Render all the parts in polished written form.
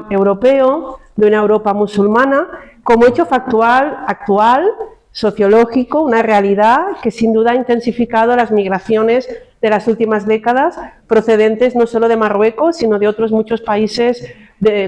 europeo, de una Europa musulmana, como hecho factual, actual, sociológico, una realidad que sin duda ha intensificado las migraciones de las últimas décadas, procedentes no solo de Marruecos, sino de otros muchos países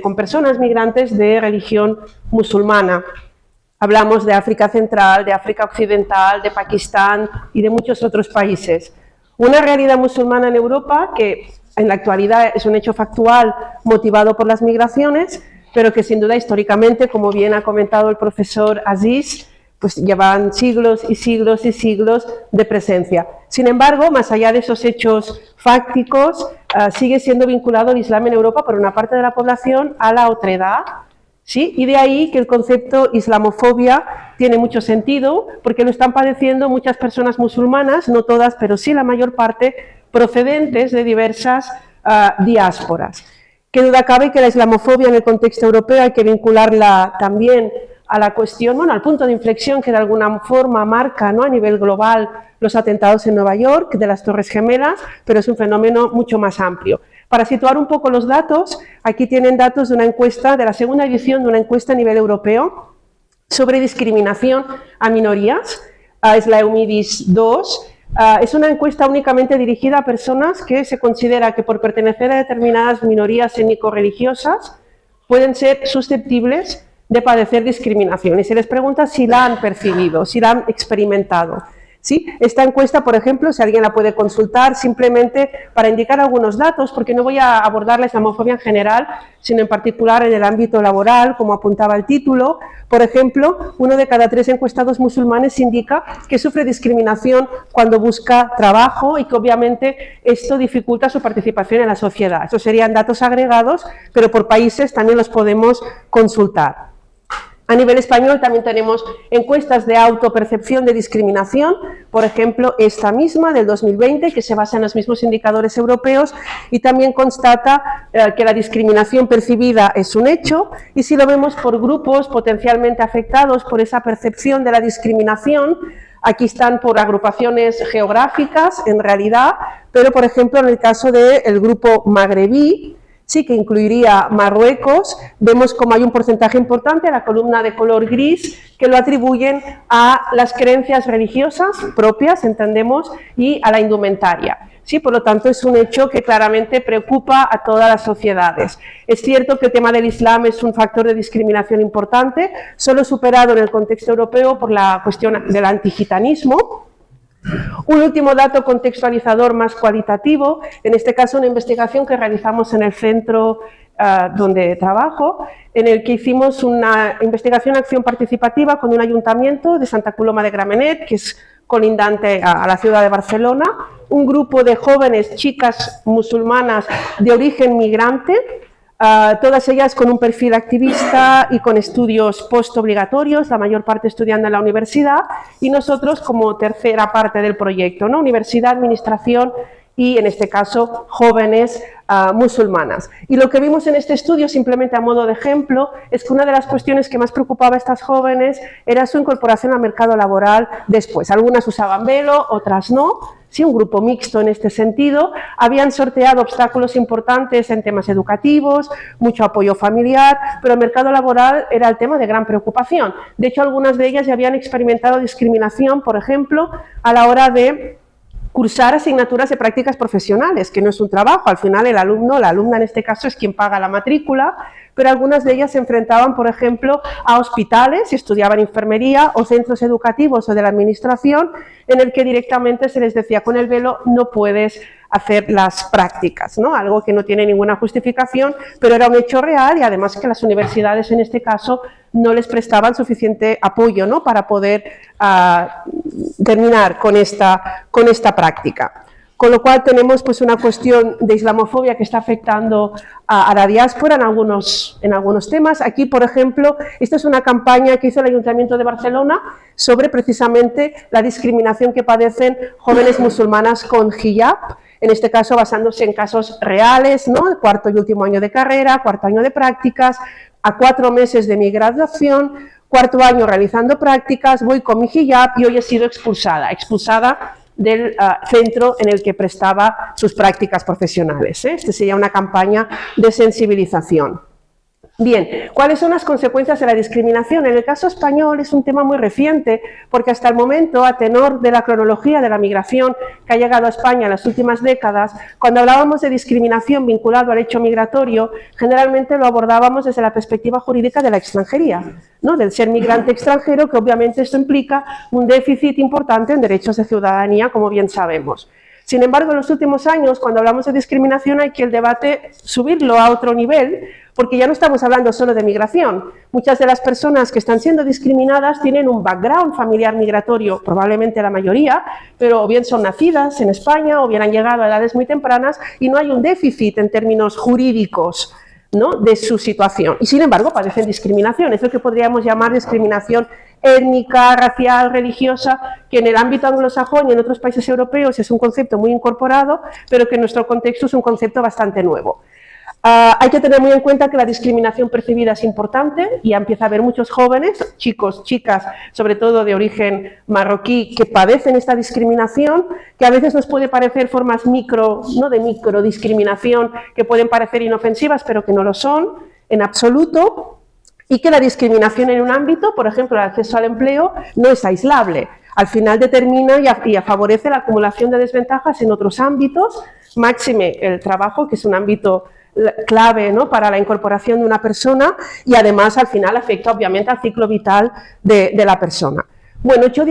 con personas migrantes de religión musulmana. Hablamos de África Central, de África Occidental, de Pakistán y de muchos otros países. Una realidad musulmana en Europa que en la actualidad es un hecho factual motivado por las migraciones, pero que sin duda históricamente, como bien ha comentado el profesor Aziz, pues llevan siglos y siglos y siglos de presencia. Sin embargo, más allá de esos hechos fácticos, sigue siendo vinculado el Islam en Europa por una parte de la población a la otredad, ¿sí? Y de ahí que el concepto islamofobia tiene mucho sentido, porque lo están padeciendo muchas personas musulmanas, no todas, pero sí la mayor parte, procedentes de diversas diásporas. Qué duda cabe que la islamofobia en el contexto europeo hay que vincularla también a la cuestión, bueno, al punto de inflexión que de alguna forma marca, ¿no?, a nivel global los atentados en Nueva York, de las Torres Gemelas, pero es un fenómeno mucho más amplio. Para situar un poco los datos, aquí tienen datos de una encuesta, de la segunda edición de una encuesta a nivel europeo sobre discriminación a minorías, es la EUMIDIS 2, es una encuesta únicamente dirigida a personas que se considera que por pertenecer a determinadas minorías étnico-religiosas pueden ser susceptibles de padecer discriminación y se les pregunta si la han percibido, si la han experimentado. ¿Sí? Esta encuesta, por ejemplo, si alguien la puede consultar, simplemente para indicar algunos datos, porque no voy a abordar la islamofobia en general, sino en particular en el ámbito laboral, como apuntaba el título. Por ejemplo, 1 de cada 3 encuestados musulmanes indica que sufre discriminación cuando busca trabajo y que obviamente esto dificulta su participación en la sociedad. Esos serían datos agregados, pero por países también los podemos consultar. A nivel español también tenemos encuestas de autopercepción de discriminación, por ejemplo, esta misma del 2020, que se basa en los mismos indicadores europeos y también constata que la discriminación percibida es un hecho y si lo vemos por grupos potencialmente afectados por esa percepción de la discriminación, aquí están por agrupaciones geográficas en realidad, pero por ejemplo en el caso del grupo magrebí, sí que incluiría Marruecos, vemos como hay un porcentaje importante, la columna de color gris, que lo atribuyen a las creencias religiosas propias, entendemos, y a la indumentaria. Sí, por lo tanto, es un hecho que claramente preocupa a todas las sociedades. Es cierto que el tema del Islam es un factor de discriminación importante, solo superado en el contexto europeo por la cuestión del antigitanismo. Un último dato contextualizador más cualitativo, en este caso una investigación que realizamos en el centro donde trabajo, en el que hicimos una investigación acción participativa con un ayuntamiento de Santa Coloma de Gramenet, que es colindante a la ciudad de Barcelona, un grupo de jóvenes chicas musulmanas de origen migrante, todas ellas con un perfil activista y con estudios postobligatorios, la mayor parte estudiando en la universidad, y nosotros como tercera parte del proyecto, ¿no?, universidad, administración y, en este caso, jóvenes musulmanas. Y lo que vimos en este estudio, simplemente a modo de ejemplo, es que una de las cuestiones que más preocupaba a estas jóvenes era su incorporación al mercado laboral después. Algunas usaban velo, otras no. Sí, un grupo mixto en este sentido, habían sorteado obstáculos importantes en temas educativos, mucho apoyo familiar, pero el mercado laboral era el tema de gran preocupación. De hecho, algunas de ellas ya habían experimentado discriminación, por ejemplo, a la hora de cursar asignaturas de prácticas profesionales, que no es un trabajo, al final el alumno, la alumna en este caso es quien paga la matrícula, pero algunas de ellas se enfrentaban, por ejemplo, a hospitales, estudiaban enfermería o centros educativos o de la administración, en el que directamente se les decía con el velo no puedes hacer las prácticas, ¿no? Algo que no tiene ninguna justificación, pero era un hecho real y además que las universidades en este caso no les prestaban suficiente apoyo, ¿no?, para poder terminar con esta práctica. Con lo cual tenemos pues una cuestión de islamofobia que está afectando a la diáspora en algunos temas. Aquí, por ejemplo, esta es una campaña que hizo el Ayuntamiento de Barcelona sobre precisamente la discriminación que padecen jóvenes musulmanas con hijab, en este caso basándose en casos reales, ¿no?, el cuarto y último año de carrera, cuarto año de prácticas, a 4 meses de mi graduación, cuarto año realizando prácticas, voy con mi hijab y hoy he sido expulsada del centro en el que prestaba sus prácticas profesionales. Esta sería una campaña de sensibilización. Bien, ¿cuáles son las consecuencias de la discriminación? En el caso español es un tema muy reciente, porque hasta el momento, a tenor de la cronología de la migración que ha llegado a España en las últimas décadas, cuando hablábamos de discriminación vinculado al hecho migratorio, generalmente lo abordábamos desde la perspectiva jurídica de la extranjería, ¿no? Del ser migrante extranjero, que obviamente esto implica un déficit importante en derechos de ciudadanía, como bien sabemos. Sin embargo, en los últimos años, cuando hablamos de discriminación, hay que el debate subirlo a otro nivel, porque ya no estamos hablando solo de migración. Muchas de las personas que están siendo discriminadas tienen un background familiar migratorio, probablemente la mayoría, pero o bien son nacidas en España o bien han llegado a edades muy tempranas y no hay un déficit en términos jurídicos, ¿no?, de su situación. Y sin embargo padecen discriminación, es lo que podríamos llamar discriminación étnica, racial, religiosa, que en el ámbito anglosajón y en otros países europeos es un concepto muy incorporado, pero que en nuestro contexto es un concepto bastante nuevo. Hay que tener muy en cuenta que la discriminación percibida es importante y empieza a haber muchos jóvenes, chicos, chicas, sobre todo de origen marroquí, que padecen esta discriminación, que a veces nos puede parecer formas de microdiscriminación, que pueden parecer inofensivas, pero que no lo son en absoluto, y que la discriminación en un ámbito, por ejemplo, el acceso al empleo, no es aislable. Al final determina y favorece la acumulación de desventajas en otros ámbitos, máxime el trabajo, que es un ámbito clave, ¿no?, para la incorporación de una persona, y además al final afecta obviamente al ciclo vital de la persona. Bueno, hecho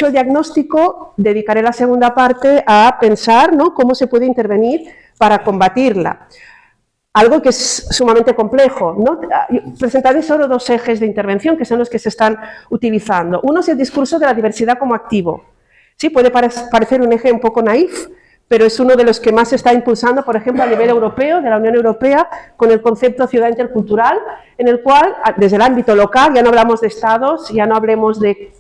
el diagnóstico, dedicaré la segunda parte a pensar, ¿no?, cómo se puede intervenir para combatirla. Algo que es sumamente complejo, ¿no? Presentaré solo dos ejes de intervención, que son los que se están utilizando. Uno es el discurso de la diversidad como activo. Sí, puede parecer un eje un poco naif, pero es uno de los que más se está impulsando, por ejemplo, a nivel europeo, de la Unión Europea, con el concepto ciudad intercultural, en el cual, desde el ámbito local, ya no hablamos de estados, ya no hablemos de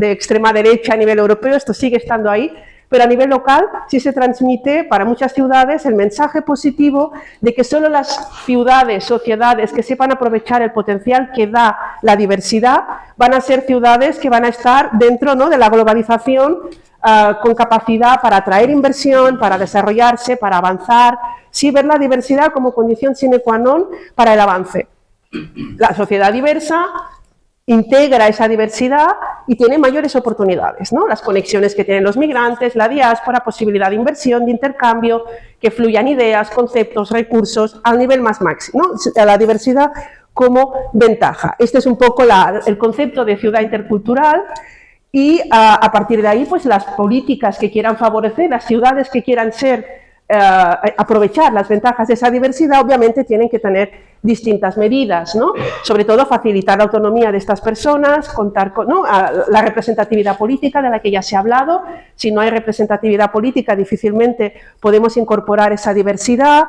extrema derecha a nivel europeo, esto sigue estando ahí, pero a nivel local sí se transmite para muchas ciudades el mensaje positivo de que solo las ciudades, sociedades que sepan aprovechar el potencial que da la diversidad van a ser ciudades que van a estar dentro, ¿no?, de la globalización, con capacidad para atraer inversión, para desarrollarse, para avanzar, sí ver la diversidad como condición sine qua non para el avance. La sociedad diversa integra esa diversidad y tiene mayores oportunidades, ¿no? Las conexiones que tienen los migrantes, la diáspora, posibilidad de inversión, de intercambio, que fluyan ideas, conceptos, recursos al nivel más máximo, ¿no? La diversidad como ventaja. Este es un poco el concepto de ciudad intercultural. Y a partir de ahí, pues las políticas que quieran favorecer, las ciudades que quieran aprovechar las ventajas de esa diversidad, obviamente tienen que tener distintas medidas, ¿no? Sobre todo facilitar la autonomía de estas personas, contar con, ¿no?, la representatividad política de la que ya se ha hablado. Si no hay representatividad política, difícilmente podemos incorporar esa diversidad,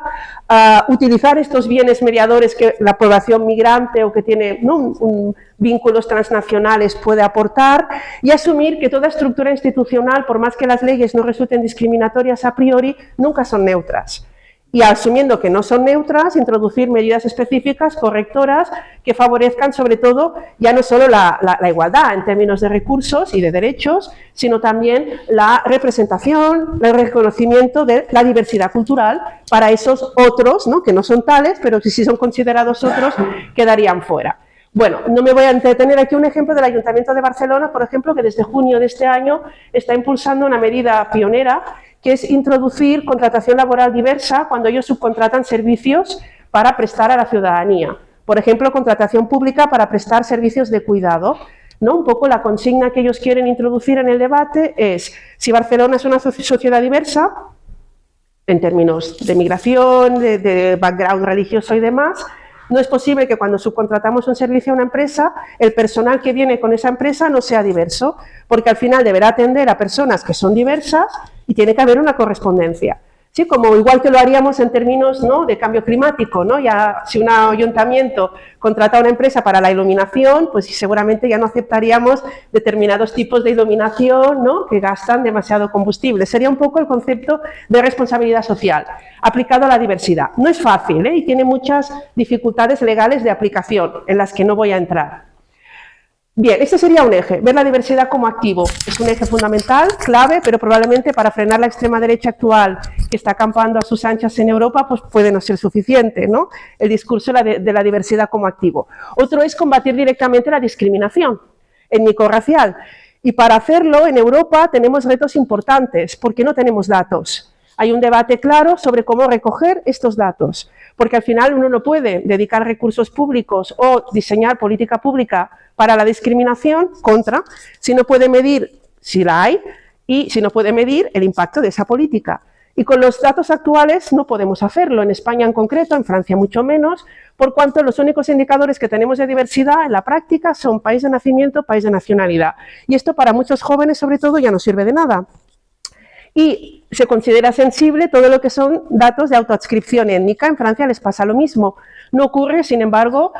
utilizar estos bienes mediadores que la población migrante o que tiene, ¿no?, vínculos transnacionales puede aportar, y asumir que toda estructura institucional, por más que las leyes no resulten discriminatorias a priori, nunca son neutras. Y asumiendo que no son neutras, introducir medidas específicas, correctoras, que favorezcan sobre todo ya no solo la igualdad en términos de recursos y de derechos, sino también la representación, el reconocimiento de la diversidad cultural para esos otros, ¿no?, que no son tales, pero que si son considerados otros, quedarían fuera. Bueno, no me voy a entretener aquí. Un ejemplo del Ayuntamiento de Barcelona, por ejemplo, que desde junio de este año está impulsando una medida pionera, que es introducir contratación laboral diversa cuando ellos subcontratan servicios para prestar a la ciudadanía. Por ejemplo, contratación pública para prestar servicios de cuidado, ¿no? Un poco la consigna que ellos quieren introducir en el debate es: si Barcelona es una sociedad diversa, en términos de migración, de background religioso y demás, no es posible que cuando subcontratamos un servicio a una empresa, el personal que viene con esa empresa no sea diverso, porque al final deberá atender a personas que son diversas y tiene que haber una correspondencia. Sí, como igual que lo haríamos en términos, ¿no?, de cambio climático, ¿no? Ya, si un ayuntamiento contrata a una empresa para la iluminación, pues seguramente ya no aceptaríamos determinados tipos de iluminación, ¿no?, que gastan demasiado combustible. Sería un poco el concepto de responsabilidad social aplicado a la diversidad. No es fácil, ¿eh?, y tiene muchas dificultades legales de aplicación en las que no voy a entrar. Bien, este sería un eje, ver la diversidad como activo. Es un eje fundamental, clave, pero probablemente para frenar la extrema derecha actual que está acampando a sus anchas en Europa, pues puede no ser suficiente, ¿no? El discurso de la diversidad como activo. Otro es combatir directamente la discriminación étnico-racial. Y para hacerlo, en Europa tenemos retos importantes, porque no tenemos datos. Hay un debate claro sobre cómo recoger estos datos, porque al final uno no puede dedicar recursos públicos o diseñar política pública para la discriminación si no puede medir si la hay y si no puede medir el impacto de esa política. Y con los datos actuales no podemos hacerlo, en España en concreto, en Francia mucho menos, por cuanto los únicos indicadores que tenemos de diversidad en la práctica son país de nacimiento, país de nacionalidad. Y esto para muchos jóvenes sobre todo ya no sirve de nada. Y se considera sensible todo lo que son datos de autoadscripción étnica. En Francia les pasa lo mismo. No ocurre, sin embargo,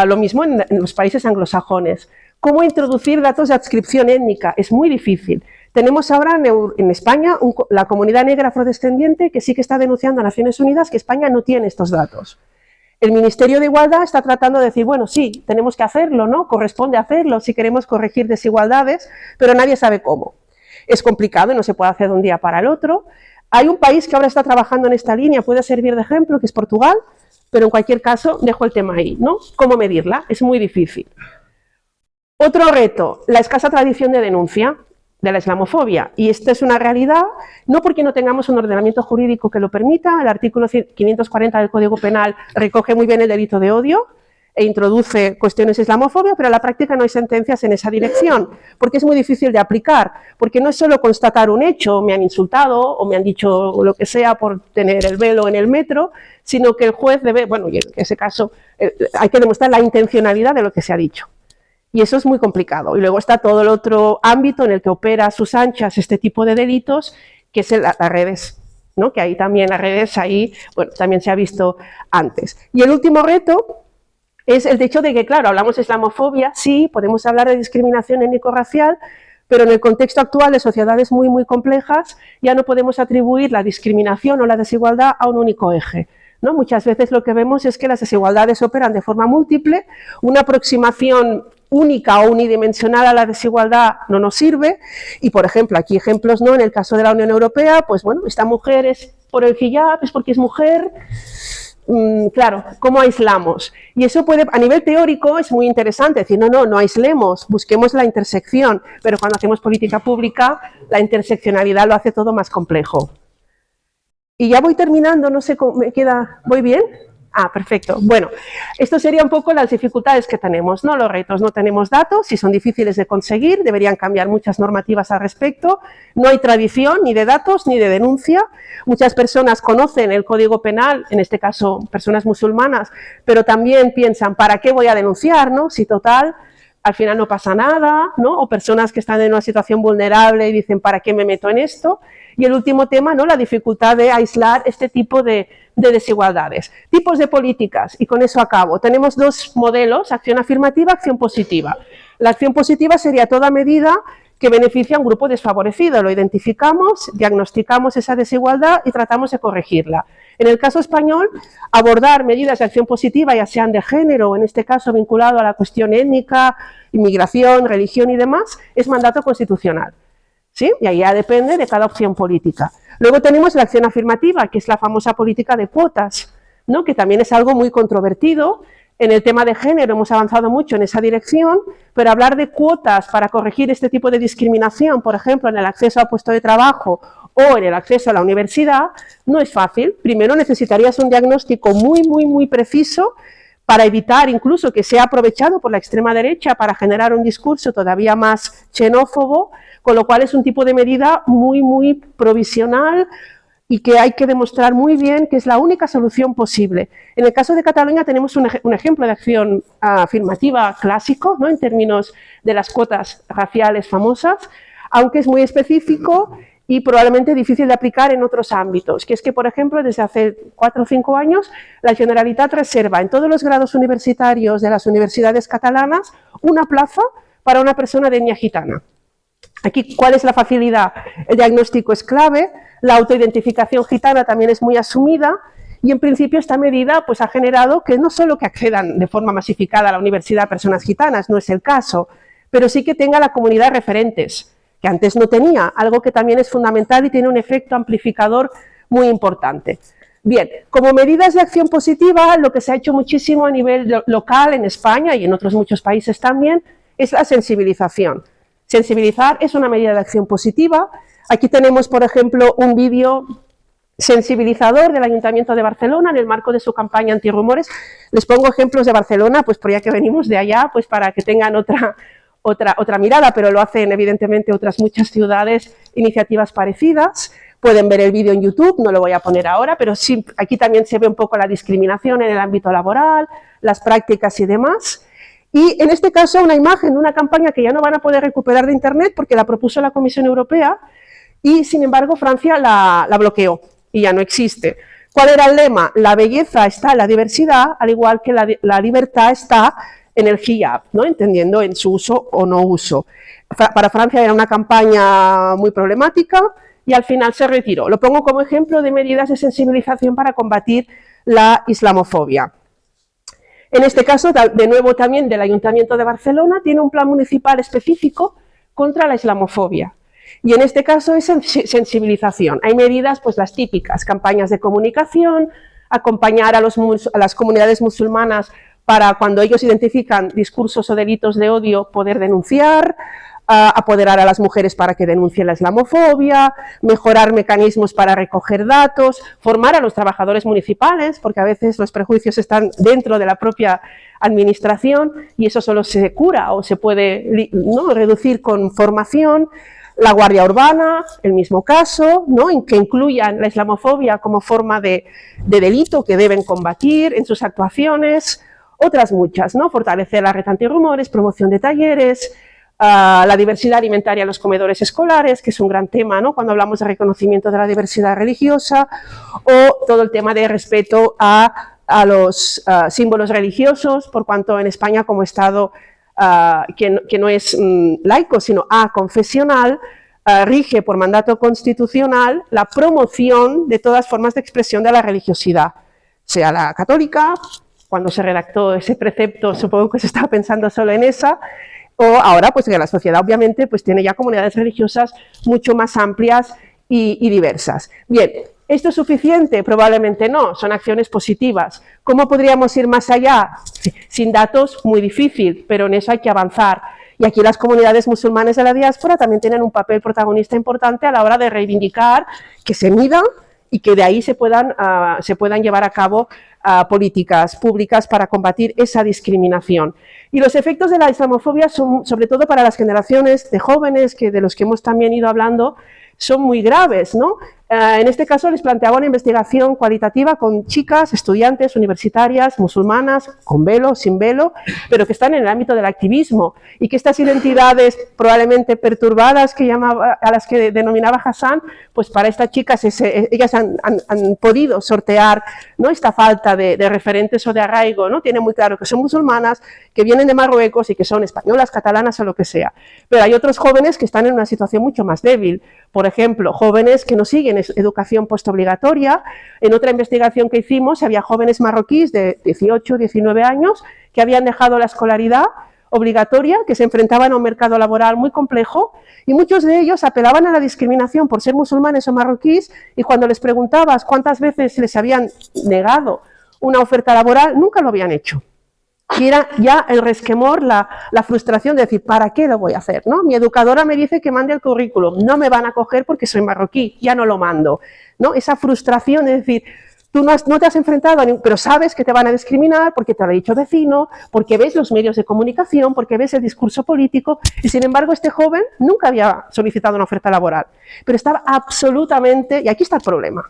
lo mismo en los países anglosajones. ¿Cómo introducir datos de adscripción étnica? Es muy difícil. Tenemos ahora en España la comunidad negra afrodescendiente que sí que está denunciando a Naciones Unidas que España no tiene estos datos. El Ministerio de Igualdad está tratando de decir, bueno, sí, tenemos que hacerlo, ¿no? Corresponde hacerlo si queremos corregir desigualdades, pero nadie sabe cómo. Es complicado y no se puede hacer de un día para el otro. Hay un país que ahora está trabajando en esta línea, puede servir de ejemplo, que es Portugal, pero en cualquier caso dejo el tema ahí, ¿no? ¿Cómo medirla? Es muy difícil. Otro reto, la escasa tradición de denuncia de la islamofobia. Y esta es una realidad, no porque no tengamos un ordenamiento jurídico que lo permita. El artículo 540 del Código Penal recoge muy bien el delito de odio e introduce cuestiones de islamofobia, pero en la práctica no hay sentencias en esa dirección, porque es muy difícil de aplicar, porque no es solo constatar un hecho, me han insultado o me han dicho lo que sea por tener el velo en el metro, sino que el juez debe, bueno, y en ese caso hay que demostrar la intencionalidad de lo que se ha dicho. Y eso es muy complicado. Y luego está todo el otro ámbito en el que opera a sus anchas este tipo de delitos, que es las redes, ¿no? Que ahí también las redes, ahí, bueno, también se ha visto antes. Y el último reto es el hecho de que, claro, hablamos de islamofobia, sí, podemos hablar de discriminación étnico-racial, pero en el contexto actual de sociedades muy, muy complejas, ya no podemos atribuir la discriminación o la desigualdad a un único eje, ¿no? Muchas veces lo que vemos es que las desigualdades operan de forma múltiple, una aproximación única o unidimensional a la desigualdad no nos sirve, y por ejemplo, aquí ejemplos, ¿no? En el caso de la Unión Europea, pues bueno, esta mujer es por el hijab, es porque es mujer, claro, ¿cómo aislamos? Y eso puede, a nivel teórico es muy interesante, decir, no aislemos, busquemos la intersección, pero cuando hacemos política pública, la interseccionalidad lo hace todo más complejo. Y ya voy terminando, no sé cómo me queda, ¿voy bien? Ah, perfecto. Bueno, esto sería un poco las dificultades que tenemos, ¿no? Los retos, no tenemos datos y son difíciles de conseguir, deberían cambiar muchas normativas al respecto, no hay tradición ni de datos ni de denuncia, muchas personas conocen el Código Penal, en este caso personas musulmanas, pero también piensan, ¿para qué voy a denunciar, no? Si total, al final no pasa nada, ¿no? O personas que están en una situación vulnerable y dicen, ¿para qué me meto en esto? Y el último tema, ¿no? La dificultad de aislar este tipo de desigualdades. Tipos de políticas, y con eso acabo. Tenemos dos modelos, acción afirmativa, acción positiva. La acción positiva sería toda medida que beneficia a un grupo desfavorecido. Lo identificamos, diagnosticamos esa desigualdad y tratamos de corregirla. En el caso español, abordar medidas de acción positiva, ya sean de género, o en este caso vinculado a la cuestión étnica, inmigración, religión y demás, es mandato constitucional. ¿Sí? Y ahí ya depende de cada opción política. Luego tenemos la acción afirmativa, que es la famosa política de cuotas, ¿no? Que también es algo muy controvertido. En el tema de género hemos avanzado mucho en esa dirección, pero hablar de cuotas para corregir este tipo de discriminación, por ejemplo, en el acceso a puesto de trabajo o en el acceso a la universidad, no es fácil. Primero necesitarías un diagnóstico muy, muy, muy preciso para evitar incluso que sea aprovechado por la extrema derecha para generar un discurso todavía más xenófobo, con lo cual es un tipo de medida muy, muy provisional y que hay que demostrar muy bien que es la única solución posible. En el caso de Cataluña tenemos un ejemplo de acción afirmativa clásico, ¿no? En términos de las cuotas raciales famosas, aunque es muy específico y probablemente difícil de aplicar en otros ámbitos, que es que, por ejemplo, desde hace 4 o 5 años, la Generalitat reserva en todos los grados universitarios de las universidades catalanas una plaza para una persona de etnia gitana. Aquí, ¿cuál es la facilidad? El diagnóstico es clave, la autoidentificación gitana también es muy asumida y, en principio, esta medida pues, ha generado que no solo que accedan de forma masificada a la universidad personas gitanas, no es el caso, pero sí que tenga la comunidad de referentes, que antes no tenía, algo que también es fundamental y tiene un efecto amplificador muy importante. Bien, como medidas de acción positiva, lo que se ha hecho muchísimo a nivel local en España y en otros muchos países también, es la sensibilización. Sensibilizar es una medida de acción positiva. Aquí tenemos, por ejemplo, un vídeo sensibilizador del Ayuntamiento de Barcelona en el marco de su campaña antirrumores. Les pongo ejemplos de Barcelona, pues por ya que venimos de allá, pues para que tengan otra mirada, pero lo hacen evidentemente otras muchas ciudades, iniciativas parecidas. Pueden ver el vídeo en YouTube, no lo voy a poner ahora, pero sí, aquí también se ve un poco la discriminación en el ámbito laboral, las prácticas y demás. Y en este caso una imagen de una campaña que ya no van a poder recuperar de Internet porque la propuso la Comisión Europea y sin embargo Francia la bloqueó y ya no existe. ¿Cuál era el lema? La belleza está en la diversidad, al igual que la libertad está en el hijab, ¿no? Entendiendo en su uso o no uso. Para Francia era una campaña muy problemática y al final se retiró. Lo pongo como ejemplo de medidas de sensibilización para combatir la islamofobia. En este caso, de nuevo también del Ayuntamiento de Barcelona, tiene un plan municipal específico contra la islamofobia. Y en este caso es sensibilización. Hay medidas, pues las típicas, campañas de comunicación, acompañar a las comunidades musulmanas para cuando ellos identifican discursos o delitos de odio poder denunciar, apoderar a las mujeres para que denuncien la islamofobia, mejorar mecanismos para recoger datos, formar a los trabajadores municipales, porque a veces los prejuicios están dentro de la propia administración y eso solo se cura o se puede reducir con formación. La Guardia Urbana, el mismo caso, ¿no? En que incluyan la islamofobia como forma de delito que deben combatir en sus actuaciones, otras muchas, ¿no? Fortalecer la red antirrumores, promoción de talleres, la diversidad alimentaria en los comedores escolares, que es un gran tema, ¿no? Cuando hablamos de reconocimiento de la diversidad religiosa, o todo el tema de respeto a los símbolos religiosos, por cuanto en España como Estado que no es laico, sino aconfesional, rige por mandato constitucional la promoción de todas formas de expresión de la religiosidad, sea la católica, cuando se redactó ese precepto supongo que se estaba pensando solo en esa, o ahora pues que la sociedad obviamente pues tiene ya comunidades religiosas mucho más amplias y diversas. Bien, ¿esto es suficiente? Probablemente no, son acciones positivas. ¿Cómo podríamos ir más allá? Sin datos, muy difícil, pero en eso hay que avanzar. Y aquí las comunidades musulmanes de la diáspora también tienen un papel protagonista importante a la hora de reivindicar que se mida y que de ahí se puedan llevar a cabo políticas públicas para combatir esa discriminación. Y los efectos de la islamofobia son, sobre todo para las generaciones de jóvenes, de los que hemos también ido hablando, son muy graves, ¿no? En este caso les planteaba una investigación cualitativa con chicas, estudiantes, universitarias, musulmanas, con velo, sin velo, pero que están en el ámbito del activismo y que estas identidades probablemente perturbadas a las que denominaba Hassan, pues para estas chicas ellas han podido sortear, ¿no? Esta falta de referentes o de arraigo, ¿no? Tienen muy claro que son musulmanas, que vienen de Marruecos y que son españolas, catalanas o lo que sea. Pero hay otros jóvenes que están en una situación mucho más débil. Por ejemplo, jóvenes que no siguen educación postobligatoria. En otra investigación que hicimos había jóvenes marroquíes de 18, 19 años que habían dejado la escolaridad obligatoria, que se enfrentaban a un mercado laboral muy complejo y muchos de ellos apelaban a la discriminación por ser musulmanes o marroquíes y cuando les preguntabas cuántas veces les habían negado una oferta laboral, nunca lo habían hecho. Y era ya el resquemor, la frustración de decir, ¿para qué lo voy a hacer? ¿No? Mi educadora me dice que mande el currículum, no me van a coger porque soy marroquí, ya no lo mando, ¿no? Esa frustración de decir, tú no te has enfrentado, pero sabes que te van a discriminar porque te lo ha dicho vecino, porque ves los medios de comunicación, porque ves el discurso político, y sin embargo este joven nunca había solicitado una oferta laboral, pero estaba absolutamente, y aquí está el problema,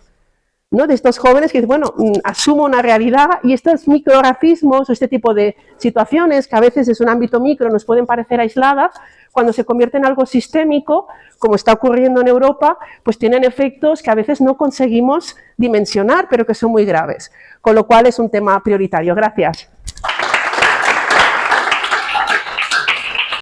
¿no? De estos jóvenes que dicen, bueno, asumo una realidad y estos microracismos o este tipo de situaciones que a veces es un ámbito micro, nos pueden parecer aisladas, cuando se convierte en algo sistémico, como está ocurriendo en Europa, pues tienen efectos que a veces no conseguimos dimensionar, pero que son muy graves. Con lo cual es un tema prioritario. Gracias.